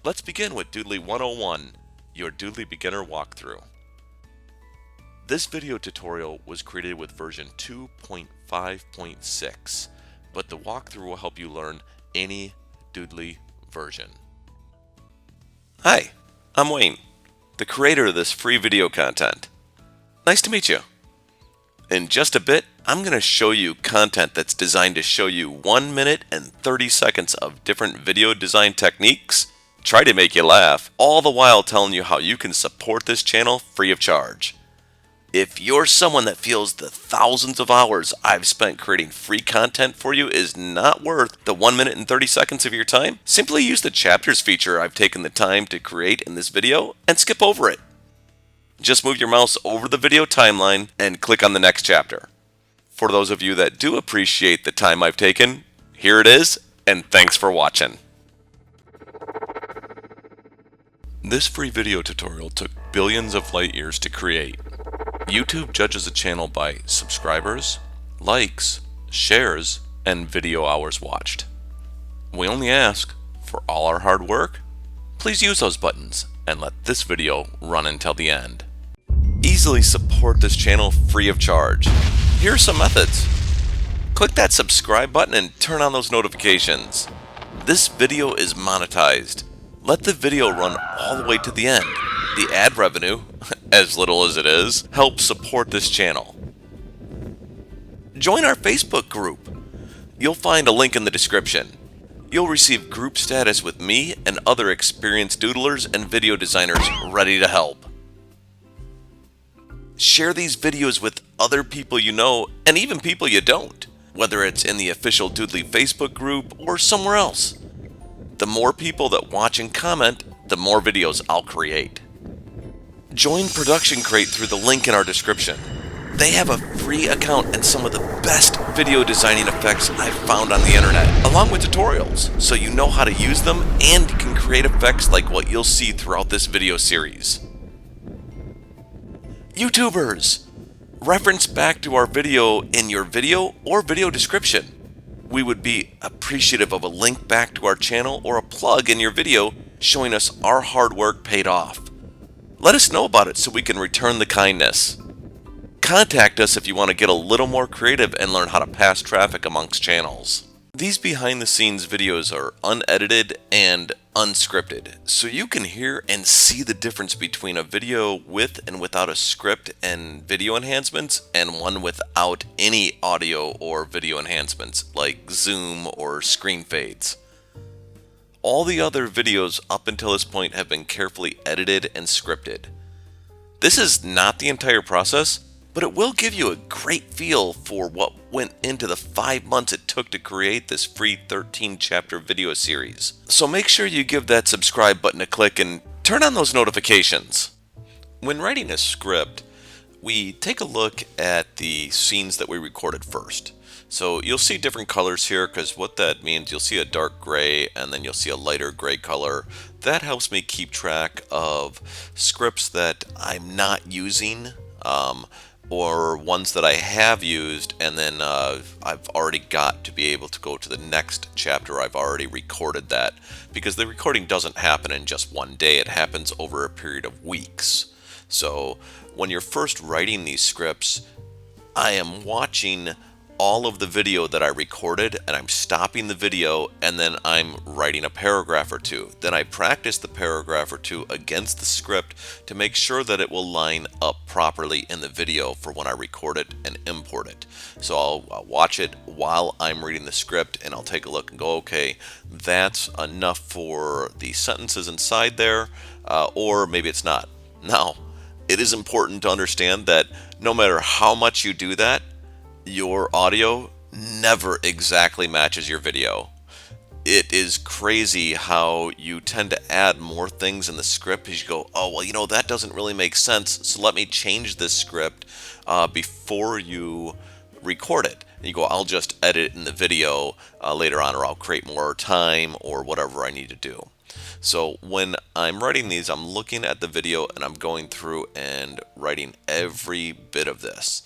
Let's begin with Doodly 101, your Doodly beginner walkthrough. This video tutorial was created with version 2.5.6, but the walkthrough will help you learn any Doodly version. Hi, I'm Wayne, the creator of this free video content. Nice to meet you. In just a bit, I'm going to show you content that's designed to show you 1 minute and 30 seconds of different video design techniques, try to make you laugh, all the while telling you how you can support this channel free of charge. If you're someone that feels the thousands of hours I've spent creating free content for you is not worth the 1 minute and 30 seconds of your time, simply use the chapters feature I've taken the time to create in this video and skip over it. Just move your mouse over the video timeline and click on the next chapter. For those of you that do appreciate the time I've taken, here it is, and thanks for watching. This free video tutorial took billions of light years to create. YouTube judges a channel by subscribers, likes, shares, and video hours watched. We only ask, for all our hard work, please use those buttons and let this video run until the end. Easily support this channel free of charge. Here are some methods. Click that subscribe button and turn on those notifications. This video is monetized. Let the video run all the way to the end. The ad revenue, as little as it is, helps support this channel. Join our Facebook group. You'll find a link in the description. You'll receive group status with me and other experienced doodlers and video designers ready to help. Share these videos with other people you know and even people you don't, whether it's in the official Doodly Facebook group or somewhere else. The more people that watch and comment, the more videos I'll create. Join Production Crate through the link in our description. They have a free account and some of the best video designing effects I've found on the internet, along with tutorials, so you know how to use them and you can create effects like what you'll see throughout this video series. YouTubers! Reference back to our video in your video or video description. We would be appreciative of a link back to our channel or a plug in your video showing us our hard work paid off. Let us know about it so we can return the kindness. Contact us if you want to get a little more creative and learn how to pass traffic amongst channels. These behind the scenes videos are unedited and unscripted, so you can hear and see the difference between a video with and without a script and video enhancements and one without any audio or video enhancements like zoom or screen fades. All the other videos up until this point have been carefully edited and scripted. This is not the entire process, but it will give you a great feel for what went into the 5 months it took to create this free 13-chapter video series. So make sure you give that subscribe button a click and turn on those notifications. When writing a script, we take a look at the scenes that we recorded first. So you'll see different colors here because what that means, you'll see a dark gray and then you'll see a lighter gray color. That helps me keep track of scripts that I'm not using or ones that I have used and then I've already got to be able to go to the next chapter. I've already recorded that because the recording doesn't happen in just one day. It happens over a period of weeks. So when you're first writing these scripts, I am watching all of the video that I recorded and I'm stopping the video and then I'm writing a paragraph or two. Then I practice the paragraph or two against the script to make sure that it will line up properly in the video for when I record it and import it. So I'll watch it while I'm reading the script and I'll take a look and go, okay, that's enough for the sentences inside there, or maybe it's not. Now, it is important to understand that no matter how much you do that, your audio never exactly matches your video. It is crazy how you tend to add more things in the script as you go, oh, well, you know, that doesn't really make sense, so let me change this script before you record it. And you go, I'll just edit it in the video later on, or I'll create more time or whatever I need to do. So when I'm writing these, I'm looking at the video and I'm going through and writing every bit of this.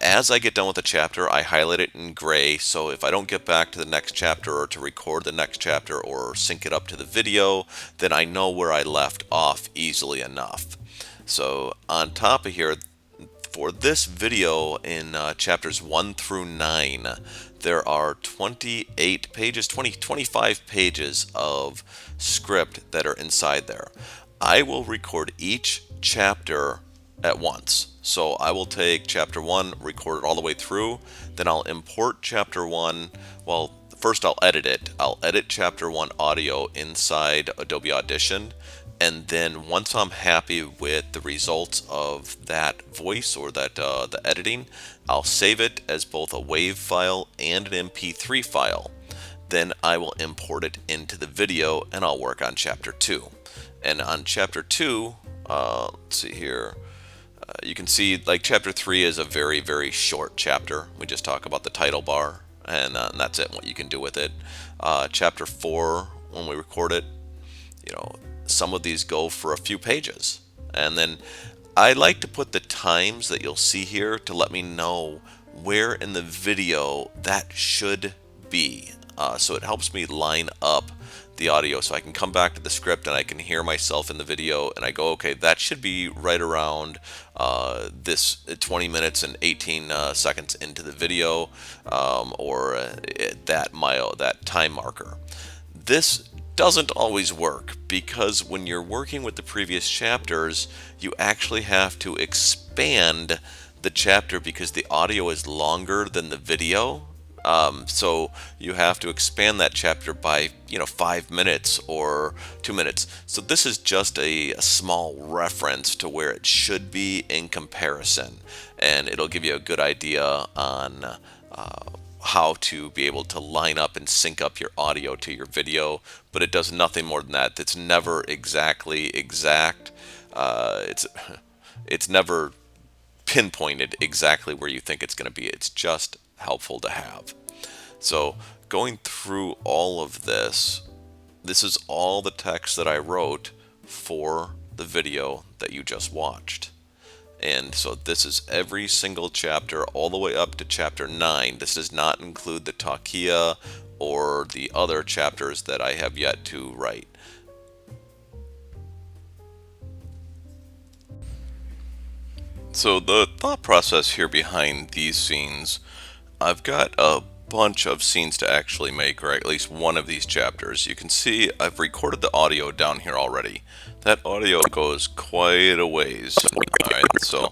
As I get done with a chapter, I highlight it in gray, so if I don't get back to the next chapter or to record the next chapter or sync it up to the video, then I know where I left off easily enough. So on top of here, for this video in chapters 1 through 9, there are 28 pages, 25 pages of script that are inside there. I will record each chapter at once. So I will take chapter 1, record it all the way through, then I'll import chapter 1. Well, first I'll edit it. I'll edit chapter 1 audio inside Adobe Audition, and then once I'm happy with the results of that voice or that the editing, I'll save it as both a WAV file and an MP3 file. Then I will import it into the video and I'll work on chapter 2. And on chapter 2, let's see here, you can see like chapter 3 is a very, very short chapter. We just talk about the title bar and that's it, and what you can do with it. Chapter 4, when we record it, some of these go for a few pages. And then I like to put the times that you'll see here to let me know where in the video that should be. So it helps me line up the audio, so I can come back to the script and I can hear myself in the video and I go, okay, that should be right around this 20 minutes and 18 seconds into the video, or that time marker. This doesn't always work, because when you're working with the previous chapters, you actually have to expand the chapter because the audio is longer than the video. So you have to expand that chapter by 5 minutes or 2 minutes. So this is just a small reference to where it should be in comparison, and it'll give you a good idea on how to be able to line up and sync up your audio to your video, but it does nothing more than that. It's never exactly exact. It's never pinpointed exactly where you think it's going to be. It's just helpful to have. So going through all of this, this is all the text that I wrote for the video that you just watched. And so this is every single chapter all the way up to chapter 9. This does not include the Takia or the other chapters that I have yet to write. So the thought process here behind these scenes, I've got a bunch of scenes to actually make, or at least one of these chapters. You can see I've recorded the audio down here already. That audio goes quite a ways. Alright, so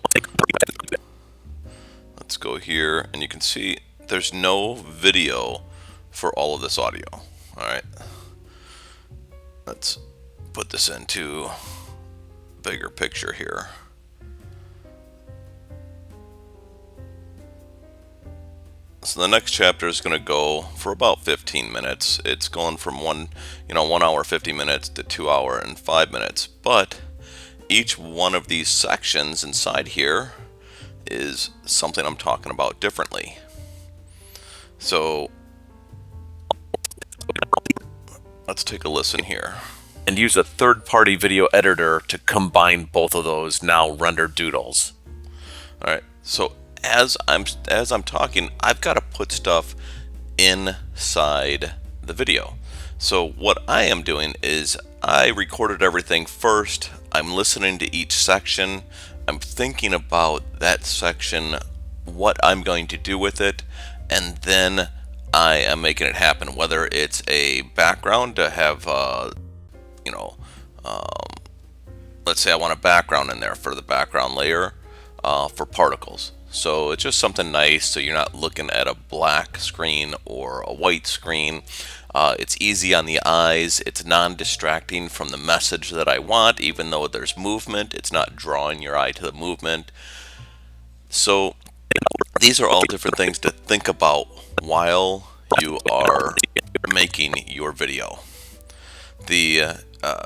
let's go here, and you can see there's no video for all of this audio. Alright, let's put this into bigger picture here. So the next chapter is going to go for about 15 minutes. It's going from 1 hour 50 minutes to 2 hour and 5 minutes. But each one of these sections inside here is something I'm talking about differently. So let's take a listen here. And use a third-party video editor to combine both of those now rendered doodles. Alright, so as I'm talking, I've got to put stuff inside the video. So what I am doing is I recorded everything first. I'm listening to each section. I'm thinking about that section, what I'm going to do with it, and then I am making it happen. Whether it's a background to have, let's say I want a background in there for the background layer for particles. So it's just something nice, so you're not looking at a black screen or a white screen. It's easy on the eyes. It's non-distracting from the message that I want. Even though there's movement, it's not drawing your eye to the movement. So these are all different things to think about while you are making your video.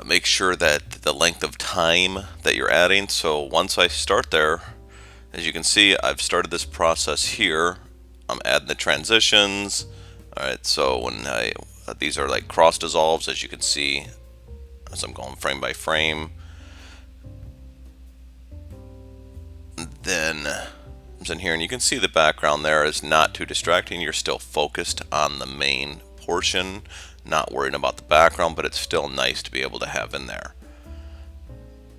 Make sure that the length of time that you're adding. So once I start there, as you can see, I've started this process here. I'm adding the transitions. Alright, so when these are like cross dissolves, as you can see, as I'm going frame by frame. Then comes in here, and you can see the background there is not too distracting. You're still focused on the main portion, not worrying about the background, but it's still nice to be able to have in there.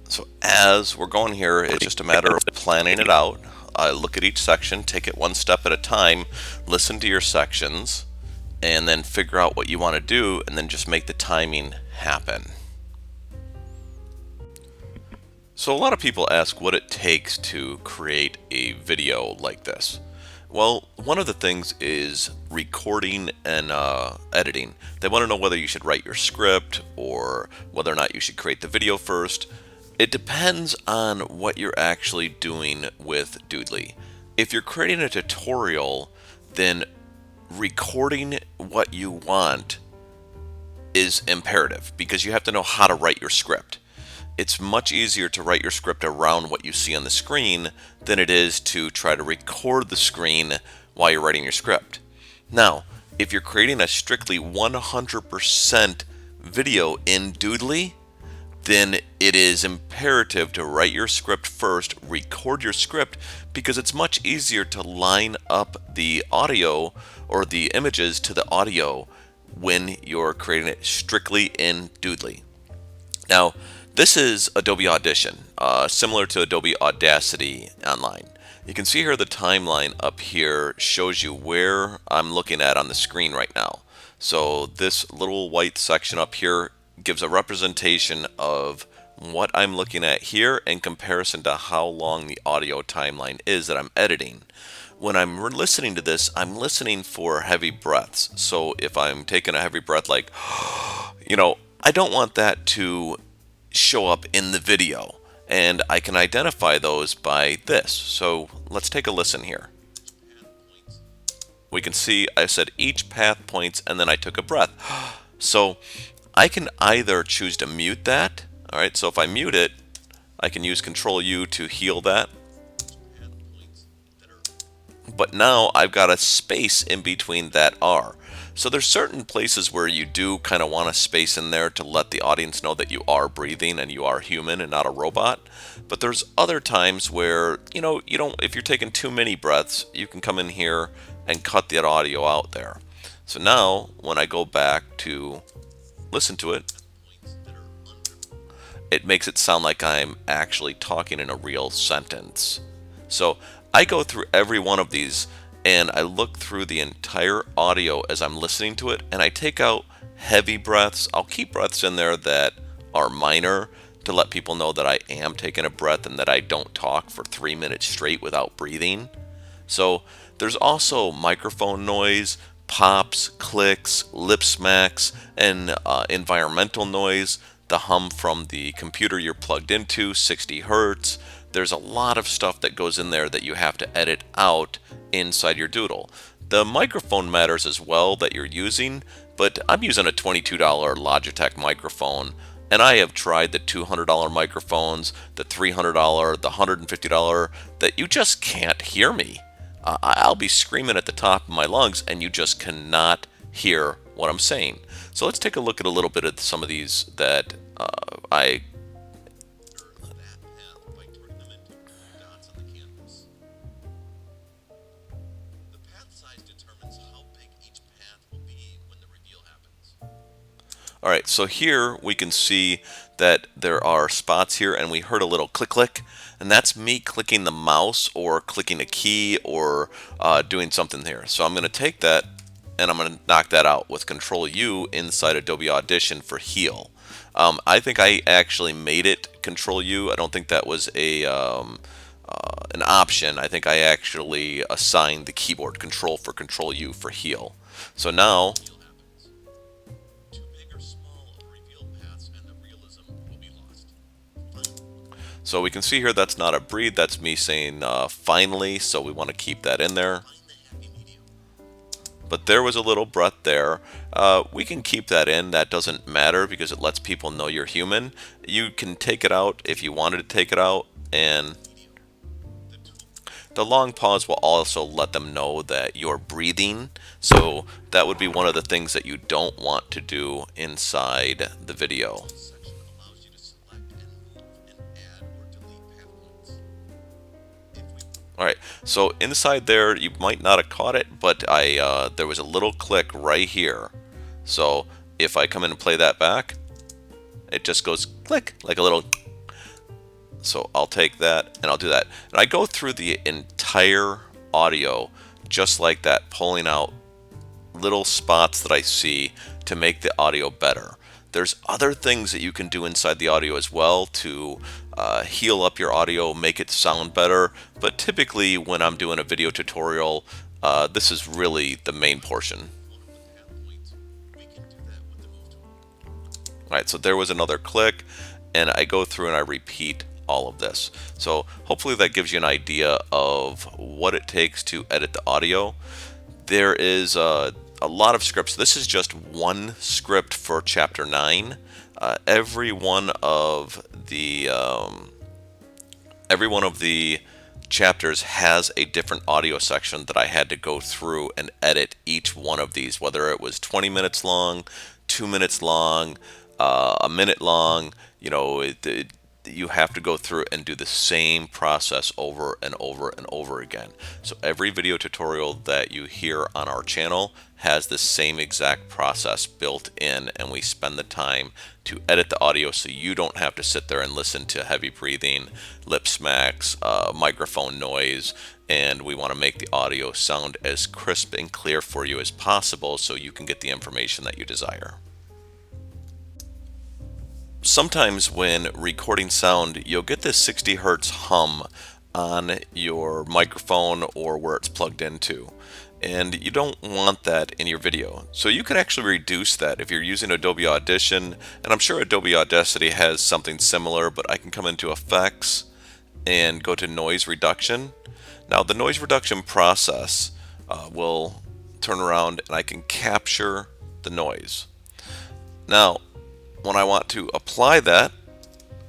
So as we're going here, it's just a matter of planning it out. Look at each section, take it one step at a time, listen to your sections, and then figure out what you want to do, and then just make the timing happen. So a lot of people ask what it takes to create a video like this. Well, one of the things is recording and editing. They want to know whether you should write your script or whether or not you should create the video first. It depends on what you're actually doing with Doodly. If you're creating a tutorial, then recording what you want is imperative because you have to know how to write your script. It's much easier to write your script around what you see on the screen than it is to try to record the screen while you're writing your script. Now, if you're creating a strictly 100% video in Doodly, then it is imperative to write your script first, record your script, because it's much easier to line up the audio or the images to the audio when you're creating it strictly in Doodly. Now, this is Adobe Audition, similar to Adobe Audacity online. You can see here the timeline up here shows you where I'm looking at on the screen right now. So this little white section up here gives a representation of what I'm looking at here in comparison to how long the audio timeline is that I'm editing. When I'm listening to this, I'm listening for heavy breaths. So if I'm taking a heavy breath like, I don't want that to show up in the video, and I can identify those by this. So let's take a listen here. We can see I said each path points and then I took a breath. So I can either choose to mute that. All right, so if I mute it, I can use Control U to heal that. But now I've got a space in between that R. So there's certain places where you do kind of want a space in there to let the audience know that you are breathing and you are human and not a robot. But there's other times where, you don't, if you're taking too many breaths, you can come in here and cut that audio out there. So now when I go back to listen to it, it makes it sound like I'm actually talking in a real sentence. So I go through every one of these and I look through the entire audio as I'm listening to it, and I take out heavy breaths. I'll keep breaths in there that are minor to let people know that I am taking a breath and that I don't talk for 3 minutes straight without breathing. So there's also microphone noise, pops, clicks, lip smacks, and environmental noise, the hum from the computer you're plugged into, 60 hertz. There's a lot of stuff that goes in there that you have to edit out inside your doodle. The microphone matters as well that you're using, but I'm using a $22 Logitech microphone, and I have tried the $200 microphones, the $300, the $150, that you just can't hear me. I'll be screaming at the top of my lungs and you just cannot hear what I'm saying. So let's take a look at a little bit of some of these that I All right, so here we can see that there are spots here, and we heard a little click click, and that's me clicking the mouse or clicking a key or doing something here. So I'm going to take that and I'm going to knock that out with Control U inside Adobe Audition for heal. I think I actually made it Control U. I don't think that was an option. I think I actually assigned the keyboard Control for Control U for heal. So now so we can see here that's not a breathe, that's me saying finally, so we want to keep that in there. But there was a little breath there. We can keep that in, that doesn't matter because it lets people know you're human. You can take it out if you wanted to take it out, and the long pause will also let them know that you're breathing. So that would be one of the things that you don't want to do inside the video. Alright, so inside there, you might not have caught it, but there was a little click right here. So if I come in and play that back, it just goes click, like a little. So I'll take that and I'll do that. And I go through the entire audio just like that, pulling out little spots that I see to make the audio better. There's other things that you can do inside the audio as well to heal up your audio, make it sound better. But typically when I'm doing a video tutorial, this is really the main portion. Alright, so there was another click, and I go through and I repeat all of this. So hopefully that gives you an idea of what it takes to edit the audio. There is a lot of scripts. This is just one script for chapter 9. Every one of the chapters has a different audio section that I had to go through and edit each one of these, whether it was 20 minutes long, 2 minutes long, a minute long. You know, you have to go through and do the same process over and over and over again. So every video tutorial that you hear on our channel has the same exact process built in, and we spend the time to edit the audio so you don't have to sit there and listen to heavy breathing, lip smacks, microphone noise, and we want to make the audio sound as crisp and clear for you as possible so you can get the information that you desire. Sometimes when recording sound, you'll get this 60 hertz hum on your microphone or where it's plugged into, and you don't want that in your video. So you can actually reduce that if you're using Adobe Audition, and I'm sure Adobe Audacity has something similar, but I can come into Effects and go to Noise Reduction. Now the noise reduction process will turn around and I can capture the noise. Now when I want to apply that,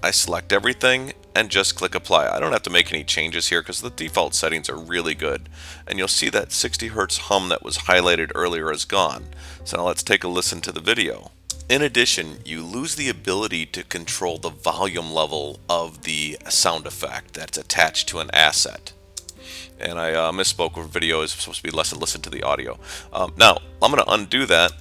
I select everything and just click apply. I don't have to make any changes here because the default settings are really good. And you'll see that 60 hertz hum that was highlighted earlier is gone. So now let's take a listen to the video. In addition, you lose the ability to control the volume level of the sound effect that's attached to an asset. And I misspoke, where video is supposed to be listen to the audio. Now, I'm going to undo that.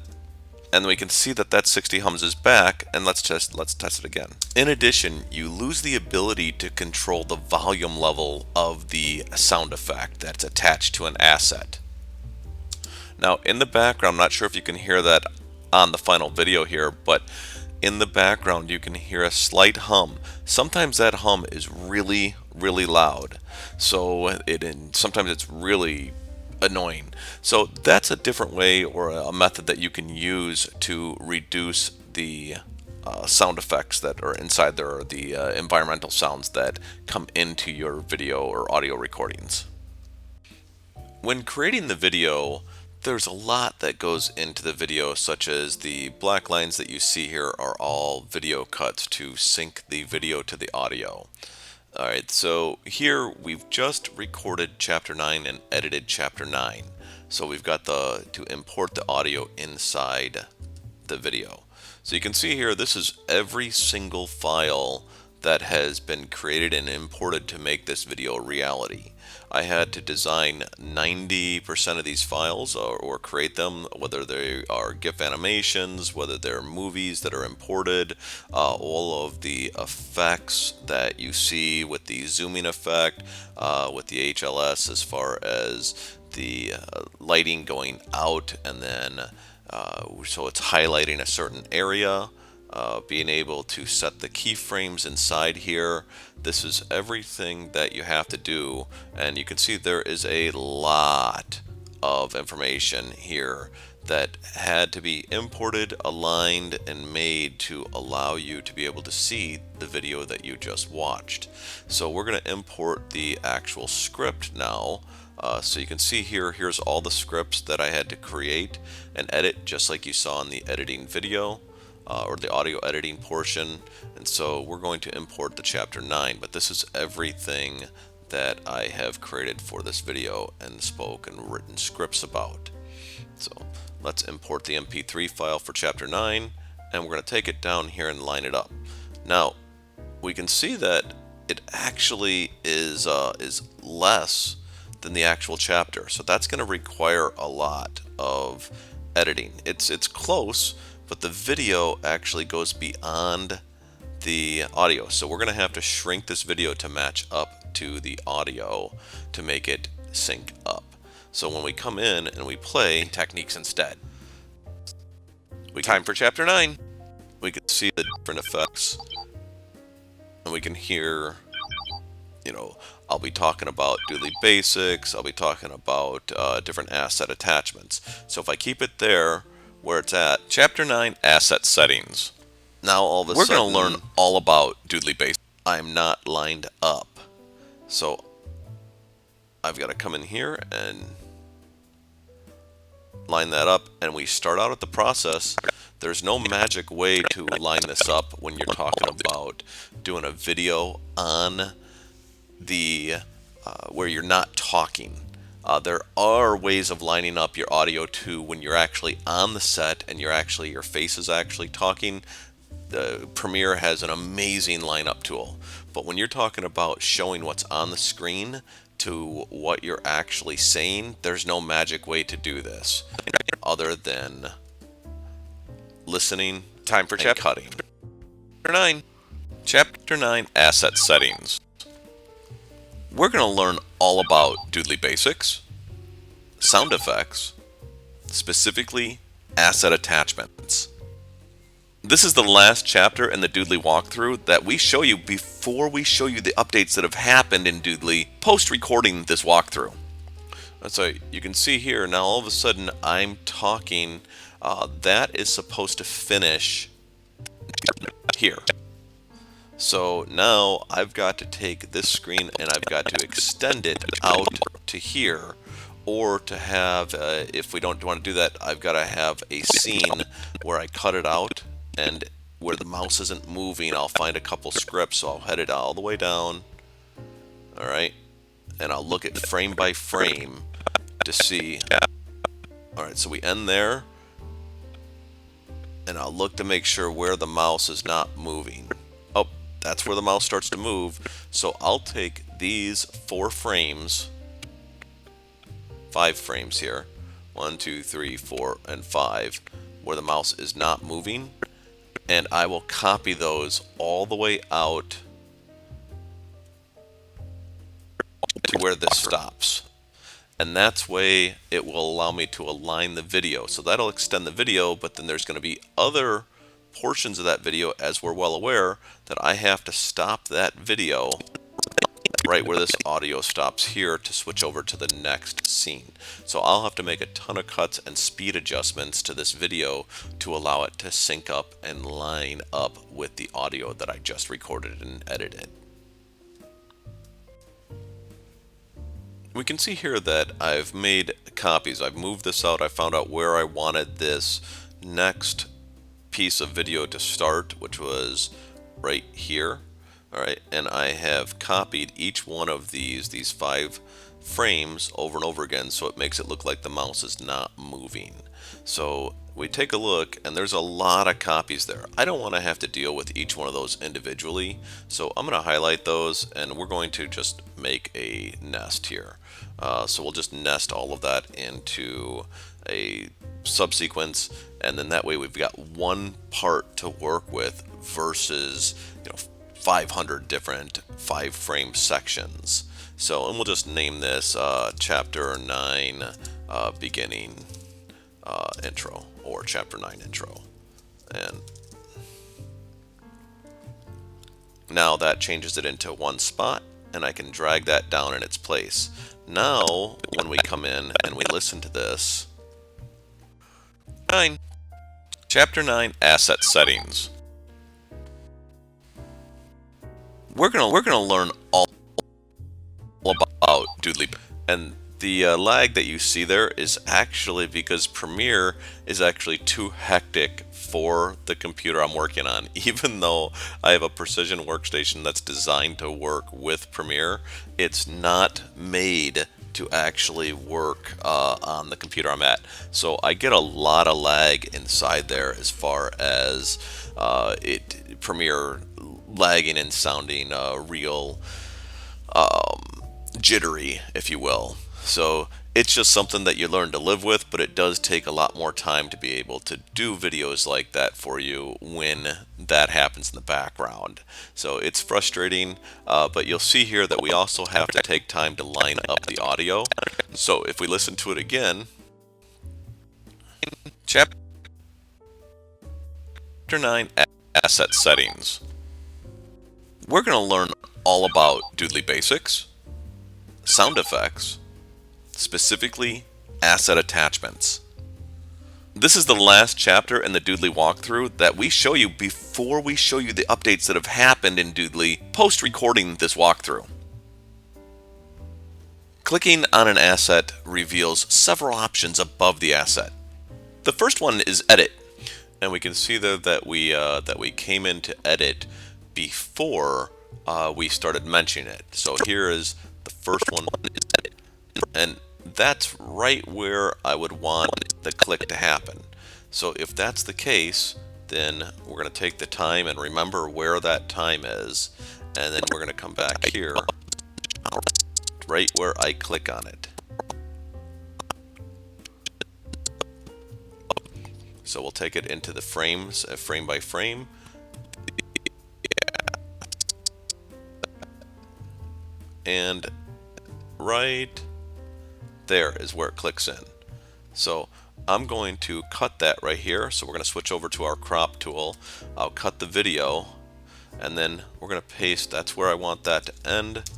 And we can see that that 60 hums is back, and let's test it again. In addition, you lose the ability to control the volume level of the sound effect that's attached to an asset. Now in the background, I'm not sure if you can hear that on the final video here, but in the background you can hear a slight hum. Sometimes that hum is really loud, so sometimes it's really annoying. So that's a different way or a method that you can use to reduce the sound effects that are inside there, or the environmental sounds that come into your video or audio recordings. When creating the video, there's a lot that goes into the video, such as the black lines that you see here are all video cuts to sync the video to the audio. Alright, so here we've just recorded chapter 9 and edited chapter 9. So we've got to import the audio inside the video. So you can see here, this is every single file that has been created and imported to make this video a reality. I had to design 90% of these files or create them, whether they are GIF animations, whether they're movies that are imported, all of the effects that you see with the zooming effect, with the HLS as far as the lighting going out, and then so it's highlighting a certain area. Being able to set the keyframes inside here. This is everything that you have to do, and you can see there is a lot of information here that had to be imported, aligned, and made to allow you to be able to see the video that you just watched. So we're going to import the actual script now. So you can see here, here's all the scripts that I had to create and edit, just like you saw in the editing video. Or the audio editing portion. And so we're going to import the chapter 9, but this is everything that I have created for this video and spoke and written scripts about. So let's import the MP3 file for chapter 9, and we're going to take it down here and line it up. Now we can see that it actually is less than the actual chapter. So that's going to require a lot of editing. It's close, but the video actually goes beyond the audio. So we're going to have to shrink this video to match up to the audio to make it sync up. So when we come in and we play techniques instead, time for chapter 9. We can see the different effects, and we can hear, I'll be talking about Doodly basics, I'll be talking about different asset attachments. So if I keep it there where it's at, chapter 9, asset settings. Now all of a sudden, we're going to learn all about Doodly basics. I'm not lined up. So I've got to come in here and line that up, and we start out at the process. There's no magic way to line this up when you're talking about doing a video on the where you're not talking. There are ways of lining up your audio to when you're actually on the set and your face is actually talking. The Premiere has an amazing lineup tool, but when you're talking about showing what's on the screen to what you're actually saying, there's no magic way to do this other than listening. Time for chapter cutting. Chapter 9, asset settings. We're going to learn all about Doodly basics, sound effects, specifically asset attachments. This is the last chapter in the Doodly walkthrough that we show you before we show you the updates that have happened in Doodly post-recording this walkthrough. So you can see here now all of a sudden I'm talking. That is supposed to finish here. So now I've got to take this screen and I've got to extend it out to here, or to have, if we don't want to do that, I've got to have a scene where I cut it out and where the mouse isn't moving. I'll find a couple scripts, so I'll head it all the way down. All right, and I'll look at frame by frame to see. All right, so we end there, and I'll look to make sure where the mouse is not moving. Oh, that's where the mouse starts to move. So I'll take these 4 frames, 5 frames here, 1, 2, 3, 4, and 5, where the mouse is not moving, and I will copy those all the way out to where this stops. And that's way it will allow me to align the video. So that'll extend the video, but then there's going to be other portions of that video, as we're well aware, that I have to stop that video right where this audio stops here to switch over to the next scene. So I'll have to make a ton of cuts and speed adjustments to this video to allow it to sync up and line up with the audio that I just recorded and edited. We can see here that I've made copies. I've moved this out. I found out where I wanted this next piece of video to start, which was right here. All right, and I have copied each one of these 5 frames over and over again, so it makes it look like the mouse is not moving. So we take a look, and there's a lot of copies there. I don't want to have to deal with each one of those individually, so I'm going to highlight those, and we're going to just make a nest here. So we'll just nest all of that into a subsequence, and then that way we've got one part to work with versus 500 different 5-frame sections. So, and we'll just name this chapter 9 beginning intro, or chapter 9 intro. And now that changes it into one spot, and I can drag that down in its place. Now when we come in and we listen to this, chapter 9, asset settings. We're gonna learn all about Doodly, and the lag that you see there is actually because Premiere is actually too hectic for the computer I'm working on. Even though I have a precision workstation that's designed to work with Premiere, it's not made to actually work on the computer I'm at. So I get a lot of lag inside there as far as Premiere lagging and sounding real jittery, if you will. So it's just something that you learn to live with, but it does take a lot more time to be able to do videos like that for you when that happens in the background. So it's frustrating, but you'll see here that we also have to take time to line up the audio. So if we listen to it again, Chapter 9, Asset Settings. We're going to learn all about Doodly basics, sound effects, specifically asset attachments. This is the last chapter in the Doodly walkthrough that we show you before we show you the updates that have happened in Doodly post-recording this walkthrough. Clicking on an asset reveals several options above the asset. The first one is Edit, and we can see there that we came into Edit before we started mentioning it. So here is the first one, is Edit, and that's right where I would want the click to happen. So if that's the case, then we're going to take the time and remember where that time is, and then we're going to come back here right where I click on it. So we'll take it into the frames, frame by frame. And right there is where it clicks in. So I'm going to cut that right here. So we're going to switch over to our crop tool. I'll cut the video, and then we're going to paste. That's where I want that to end.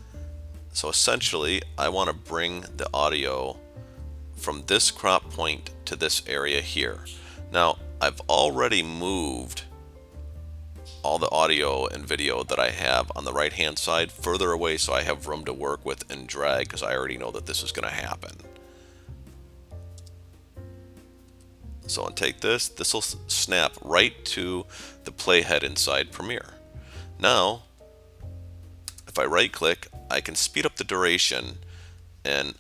So essentially, I want to bring the audio from this crop point to this area here. Now, I've already moved all the audio and video that I have on the right hand side further away, so I have room to work with and drag, because I already know that this is going to happen. So I'll take this will snap right to the playhead inside Premiere. Now if I right click, I can speed up the duration and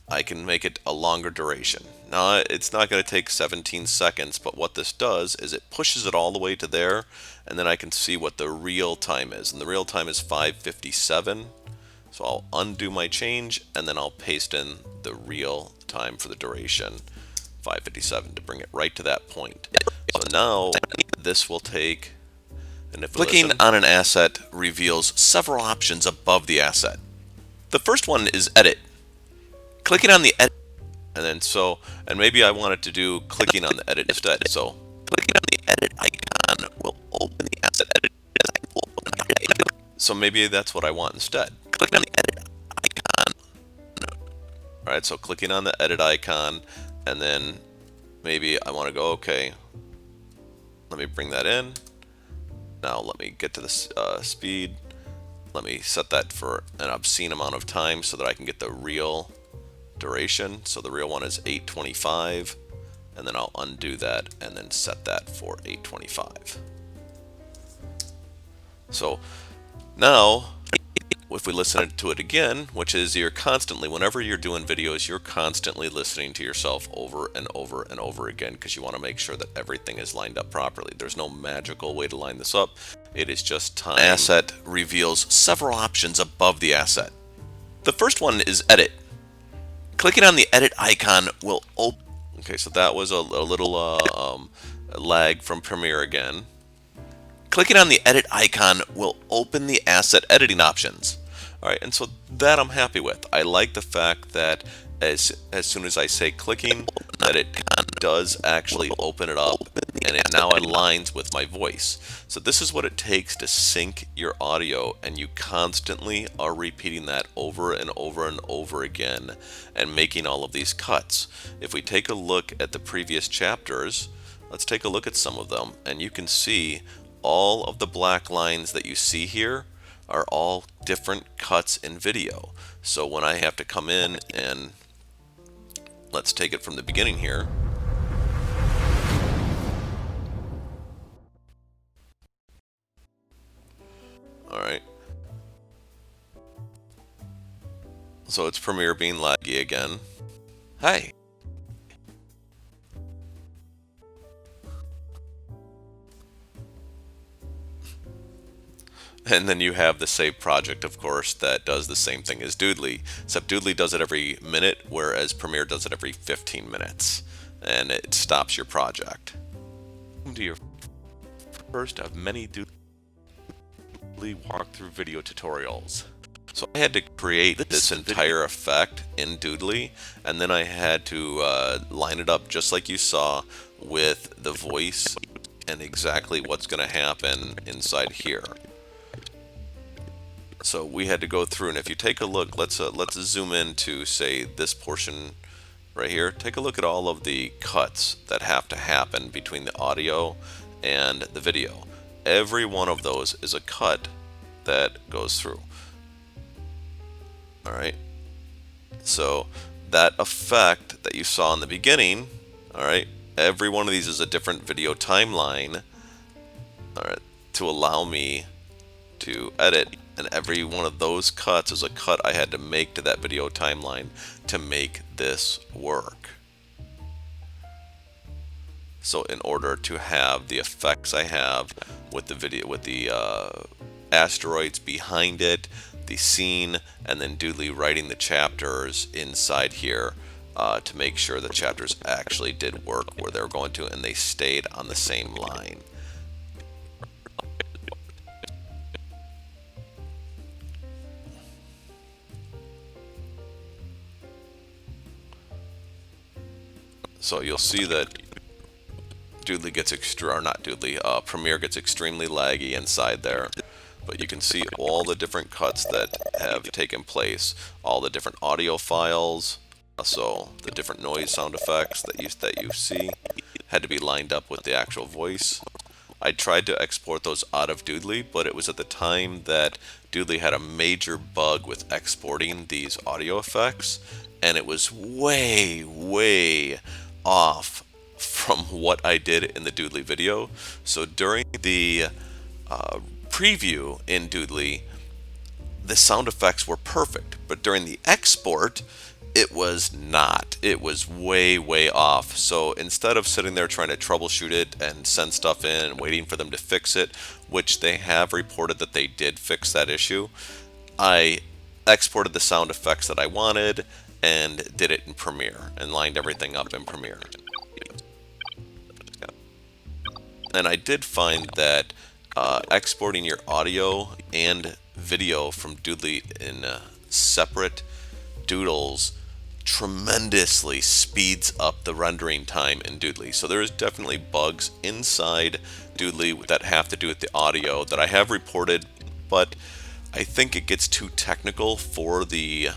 I can make it a longer duration. Now it's not going to take 17 seconds, but what this does is it pushes it all the way to there, and then I can see what the real time is, and the real time is 5:57. So I'll undo my change, and then I'll paste in the real time for the duration, 5:57, to bring it right to that point. So now this will take, and if clicking on an asset reveals several options above the asset. The first one is Edit. Clicking on the edit, and then and maybe I wanted to do clicking on the edit instead. So clicking on the edit icon will open the asset edit. So maybe that's what I want instead. Clicking on the edit icon. All right, so clicking on the edit icon, and then maybe I want to go, okay, let me bring that in. Now let me get to the speed. Let me set that for an obscene amount of time so that I can get the real duration. So the real one is 8:25, and then I'll undo that and then set that for 8:25. So now if we listen to it again, which is whenever you're doing videos, you're constantly listening to yourself over and over and over again, because you want to make sure that everything is lined up properly. There's no magical way to line this up. It is just time. Asset reveals several options above the asset. The first one is Edit. Clicking on the edit icon will open. Okay, so that was a little lag from Premiere again. Clicking on the edit icon will open the asset editing options. All right, and so that I'm happy with. I like the fact that as soon as I say clicking, that it does actually open it up, and it now aligns with my voice. So this is what it takes to sync your audio, and you constantly are repeating that over and over and over again and making all of these cuts. If we take a look at the previous chapters, let's take a look at some of them, and you can see all of the black lines that you see here are all different cuts in video. So when I have to come in and let's take it from the beginning here. All right. So it's Premiere being laggy again. Hi. And then you have the save project, of course, that does the same thing as Doodly, except Doodly does it every minute, whereas Premiere does it every 15 minutes, and it stops your project. Welcome to your first of many Doodly walkthrough video tutorials. So I had to create this entire effect in Doodly, and then I had to line it up just like you saw with the voice and exactly what's going to happen inside here. So we had to go through, and if you take a look, let's zoom in to say this portion right here. Take a look at all of the cuts that have to happen between the audio and the video. Every one of those is a cut that goes through. All right. So that effect that you saw in the beginning, all right, every one of these is a different video timeline, all right, to allow me to edit, and every one of those cuts is a cut I had to make to that video timeline to make this work. So in order to have the effects I have with the video, with the asteroids behind it, the scene, and then Doodly writing the chapters inside here to make sure the chapters actually did work where they were going to, and they stayed on the same line. So you'll see that Doodly gets Premiere gets extremely laggy inside there. But you can see all the different cuts that have taken place, all the different audio files, so the different noise sound effects that you see had to be lined up with the actual voice. I tried to export those out of Doodly, but it was at the time that Doodly had a major bug with exporting these audio effects, and it was way, way off from what I did in the Doodly video. So during the preview in Doodly, the sound effects were perfect, but during the export, it was not. It was way, way off. So instead of sitting there trying to troubleshoot it and send stuff in and waiting for them to fix it, which they have reported that they did fix that issue, I exported the sound effects that I wanted and did it in Premiere and lined everything up in Premiere. And I did find that exporting your audio and video from Doodly in separate doodles tremendously speeds up the rendering time in Doodly. So there is definitely bugs inside Doodly that have to do with the audio that I have reported, but I think it gets too technical for the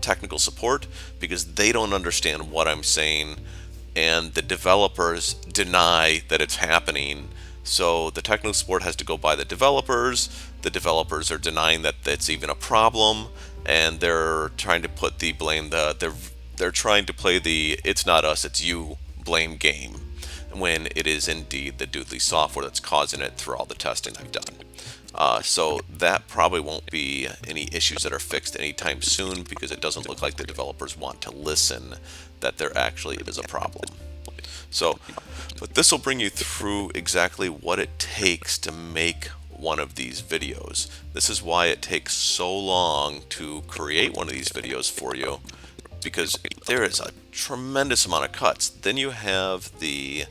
technical support because they don't understand what I'm saying, and the developers deny that it's happening. So the technical support has to go by the developers. The developers are denying that that's even a problem, and they're trying to put the blame they're trying to play the "it's not us, it's you" blame game, when it is indeed the Doodly software that's causing it through all the testing I've done. So that probably won't be any issues that are fixed anytime soon because it doesn't look like the developers want to listen that there actually is a problem. So, but this will bring you through exactly what it takes to make one of these videos. This is why it takes so long to create one of these videos for you, because there is a tremendous amount of cuts. Then you have the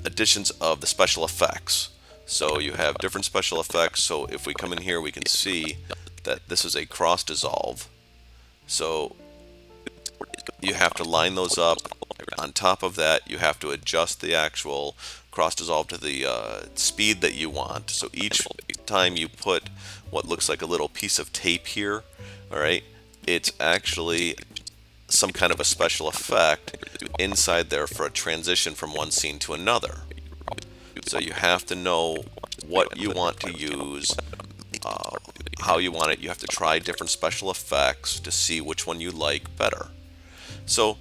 additions of the special effects. So you have different special effects. So if we come in here, we can see that this is a cross dissolve. So you have to line those up. On top of that, you have to adjust the actual cross dissolve to the speed that you want. So each time you put what looks like a little piece of tape here, all right, it's actually some kind of a special effect inside there for a transition from one scene to another. So you have to know what you want to use, how you want it. You have to try different special effects to see which one you like better. So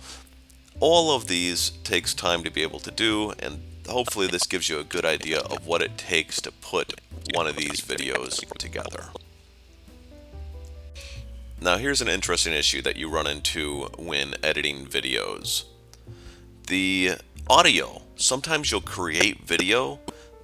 all of these takes time to be able to do, and hopefully this gives you a good idea of what it takes to put one of these videos together. Now here's an interesting issue that you run into when editing videos. The audio. Sometimes you'll create video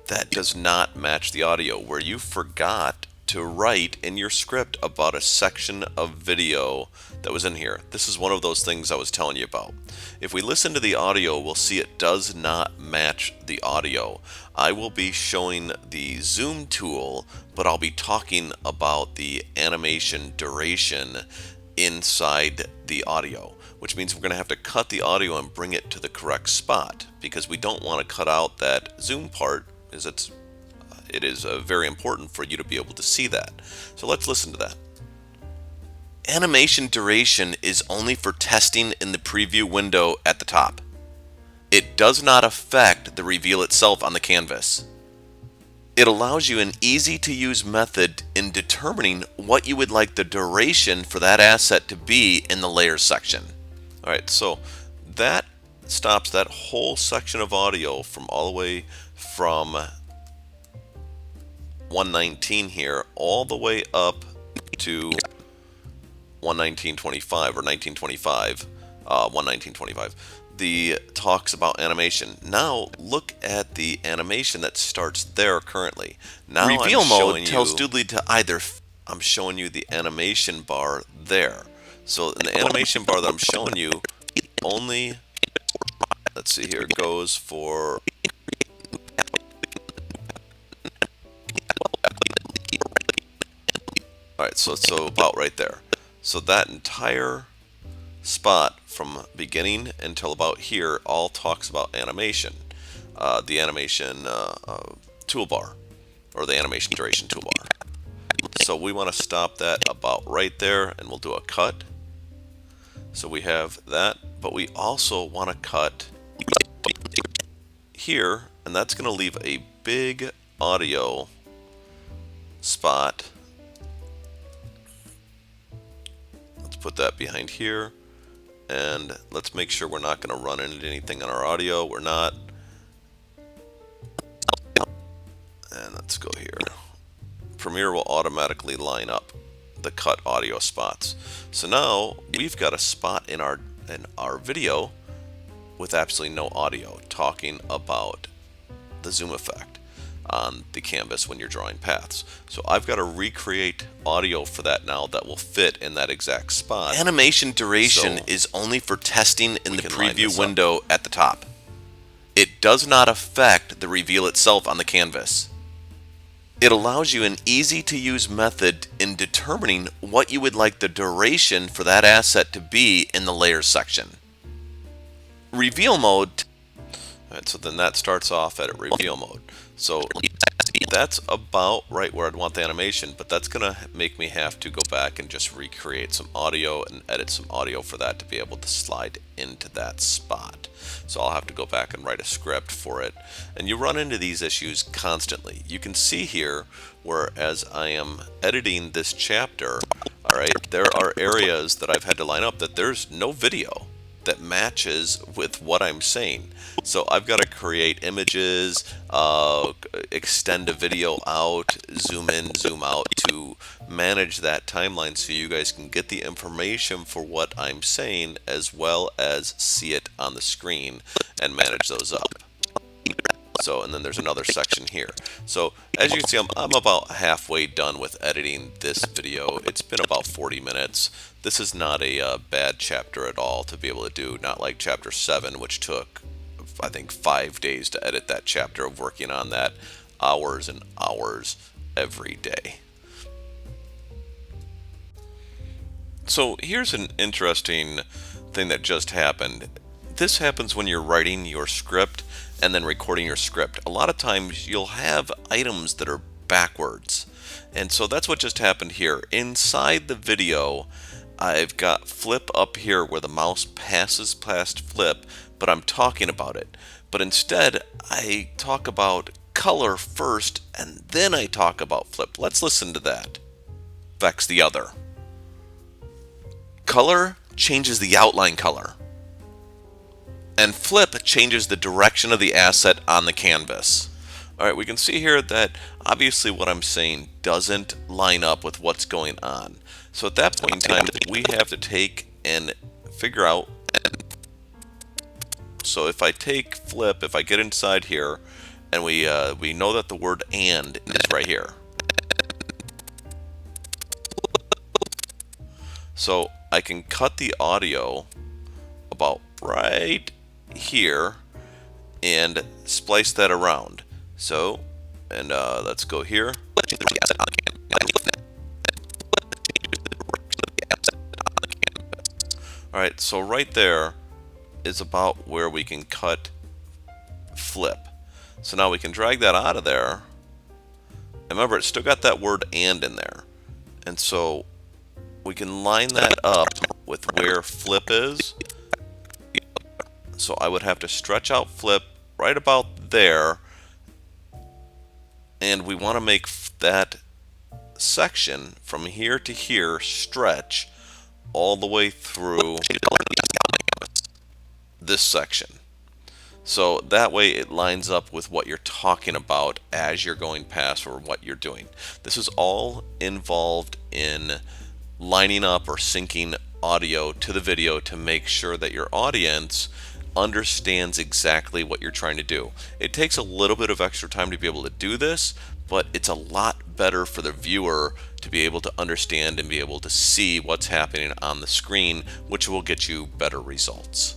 that does not match the audio, where you forgot to write in your script about a section of video that was in here. This is one of those things I was telling you about. If we listen to the audio, we'll see it does not match the audio. I will be showing the zoom tool, but I'll be talking about the animation duration inside the audio, which means we're going to have to cut the audio and bring it to the correct spot, because we don't want to cut out that zoom part, as it is very important for you to be able to see that. So let's listen to that. Animation duration is only for testing in the preview window at the top. It does not affect the reveal itself on the canvas. It allows you an easy to use method in determining what you would like the duration for that asset to be in the layers section. Alright, so that stops that whole section of audio from all the way from 119 here all the way up to 119.25 or 1925, 119.25. The talks about animation. Now look at the animation that starts there currently. Now reveal mode tells Doodly to either. I'm showing you the animation bar there. So in the animation bar that I'm showing you, only, let's see here, it goes for. Alright, so about right there. So that entire spot from beginning until about here all talks about animation. The animation toolbar, or the animation duration toolbar. So we want to stop that about right there, and we'll do a cut. So we have that, but we also want to cut here, and that's going to leave a big audio spot. Let's put that behind here, and let's make sure we're not going to run into anything on our audio. We're not. And let's go here. Premiere will automatically line up the cut audio spots. So now we've got a spot in our video with absolutely no audio, talking about the zoom effect on the canvas when you're drawing paths. So I've got to recreate audio for that now that will fit in that exact spot. Animation duration is only for testing in the preview window at the top. It does not affect the reveal itself on the canvas. It allows you an easy to use method in determining what you would like the duration for that asset to be in the layers section. Reveal mode. Alright, so then that starts off at reveal mode. So that's about right where I'd want the animation, but that's going to make me have to go back and just recreate some audio and edit some audio for that to be able to slide into that spot. So I'll have to go back and write a script for it. And you run into these issues constantly. You can see here where, as I am editing this chapter, alright, there are areas that I've had to line up that there's no video that matches with what I'm saying. So I've got to create images, extend a video out, zoom in, zoom out to manage that timeline so you guys can get the information for what I'm saying as well as see it on the screen and manage those up. So, and then there's another section here. So as you can see, I'm about halfway done with editing this video. It's been about 40 minutes. This is not a bad chapter at all to be able to do, not like chapter 7, which took, I think, 5 days to edit that chapter of working on that, hours and hours every day. So here's an interesting thing that just happened. This happens when you're writing your script and then recording your script. A lot of times you'll have items that are backwards. And so that's what just happened here. Inside the video, I've got flip up here where the mouse passes past flip, but I'm talking about it. But instead, I talk about color first, and then I talk about flip. Let's listen to that. Affects the other. Color changes the outline color. And flip changes the direction of the asset on the canvas. Alright, we can see here that obviously what I'm saying doesn't line up with what's going on. So at that point in time, we have to take and figure out. So if I take flip, if I get inside here and we know that the word "and" is right here. So I can cut the audio about right here and splice that around. So, and let's go here. Alright, so right there is about where we can cut flip. So now we can drag that out of there. And remember, it's still got that word "and" in there. And so we can line that up with where flip is. So I would have to stretch out flip right about there. And we want to make that section from here to here stretch all the way through this section. So that way it lines up with what you're talking about as you're going past or what you're doing. This is all involved in lining up or syncing audio to the video to make sure that your audience understands exactly what you're trying to do. It takes a little bit of extra time to be able to do this, but it's a lot better for the viewer to be able to understand and be able to see what's happening on the screen, which will get you better results.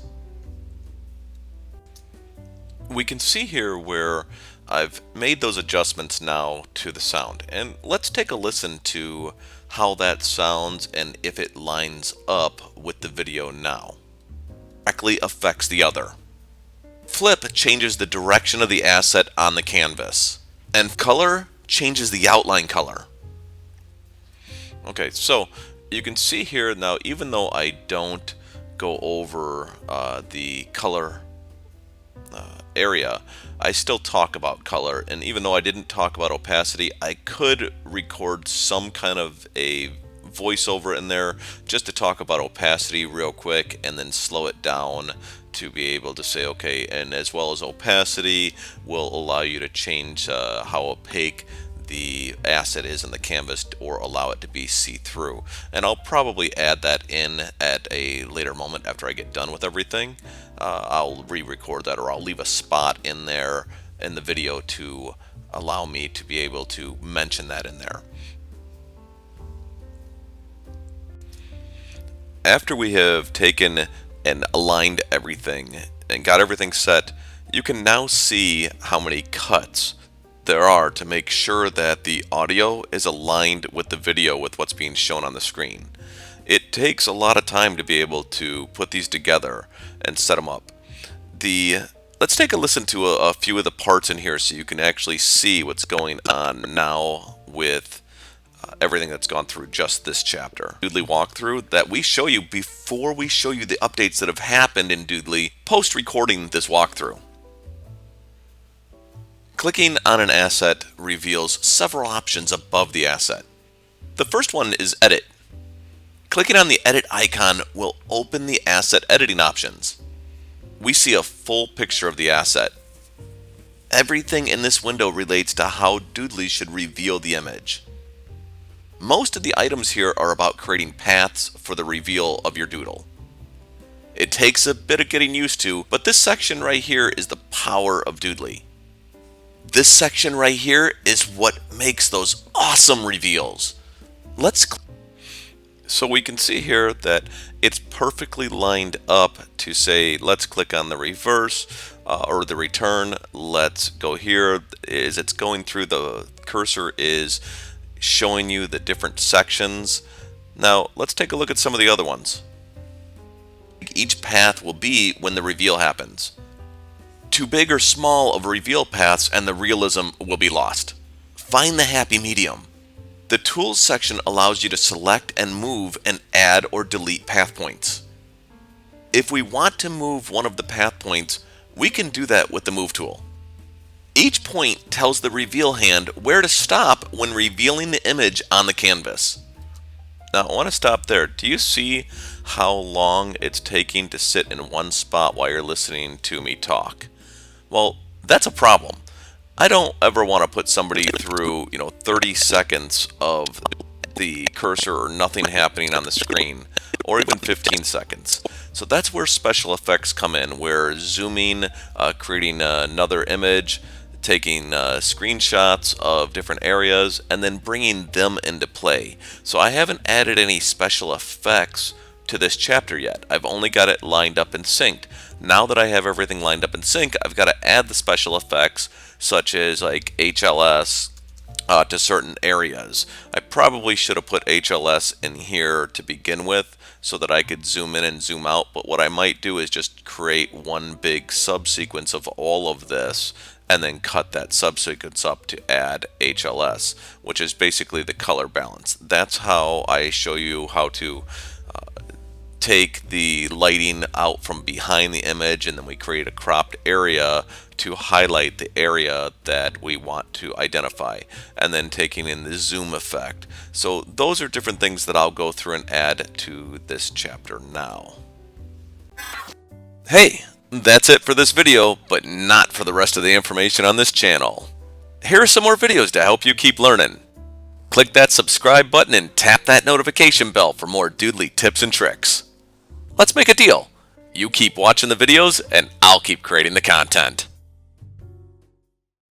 We can see here where I've made those adjustments now to the sound, and let's take a listen to how that sounds and if it lines up with the video now. Directly affects the other. Flip changes the direction of the asset on the canvas, and color changes the outline color. Okay, so you can see here now, even though I don't go over the color area, I still talk about color, and even though I didn't talk about opacity, I could record some kind of a voiceover in there just to talk about opacity real quick and then slow it down to be able to say, okay, and as well as opacity will allow you to change how opaque the asset is in the canvas or allow it to be see-through. And I'll probably add that in at a later moment after I get done with everything. I'll re-record that, or I'll leave a spot in there in the video to allow me to be able to mention that in there. After we have taken and aligned everything and got everything set, you can now see how many cuts there are to make sure that the audio is aligned with the video with what's being shown on the screen. It takes a lot of time to be able to put these together and set them up. Let's take a listen to a few of the parts in here so you can actually see what's going on now with everything that's gone through just this chapter. Doodly walkthrough that we show you before we show you the updates that have happened in Doodly post recording this walkthrough. Clicking on an asset reveals several options above the asset. The first one is Edit. Clicking on the Edit icon will open the asset editing options. We see a full picture of the asset. Everything in this window relates to how Doodly should reveal the image. Most of the items here are about creating paths for the reveal of your doodle. It takes a bit of getting used to, but this section right here is the power of Doodly. This section right here is what makes those awesome reveals. So we can see here that it's perfectly lined up to say, let's click on the reverse or the return. Let's go here. As it's going through, the cursor is showing you the different sections. Now let's take a look at some of the other ones. Each path will be when the reveal happens. Too big or small of reveal paths and the realism will be lost. Find the happy medium. The Tools section allows you to select and move and add or delete path points. If we want to move one of the path points, we can do that with the Move tool. Each point tells the reveal hand where to stop when revealing the image on the canvas. Now I want to stop there. Do you see how long it's taking to sit in one spot while you're listening to me talk? Well, that's a problem. I don't ever want to put somebody through 30 seconds of the cursor or nothing happening on the screen, or even 15 seconds. So that's where special effects come in, where zooming, creating another image, taking screenshots of different areas and then bringing them into play. So I haven't added any special effects to this chapter yet. I've only got it lined up and synced. Now that I have everything lined up in sync, I've got to add the special effects such as like HLS to certain areas. I probably should have put HLS in here to begin with so that I could zoom in and zoom out, but what I might do is just create one big subsequence of all of this and then cut that subsequence up to add HLS, which is basically the color balance. That's how I show you how to take the lighting out from behind the image, and then we create a cropped area to highlight the area that we want to identify, and then taking in the zoom effect. So those are different things that I'll go through and add to this chapter now. Hey, that's it for this video, but not for the rest of the information on this channel. Here are some more videos to help you keep learning. Click that subscribe button and tap that notification bell for more Doodly tips and tricks. Let's make a deal. You keep watching the videos and I'll keep creating the content.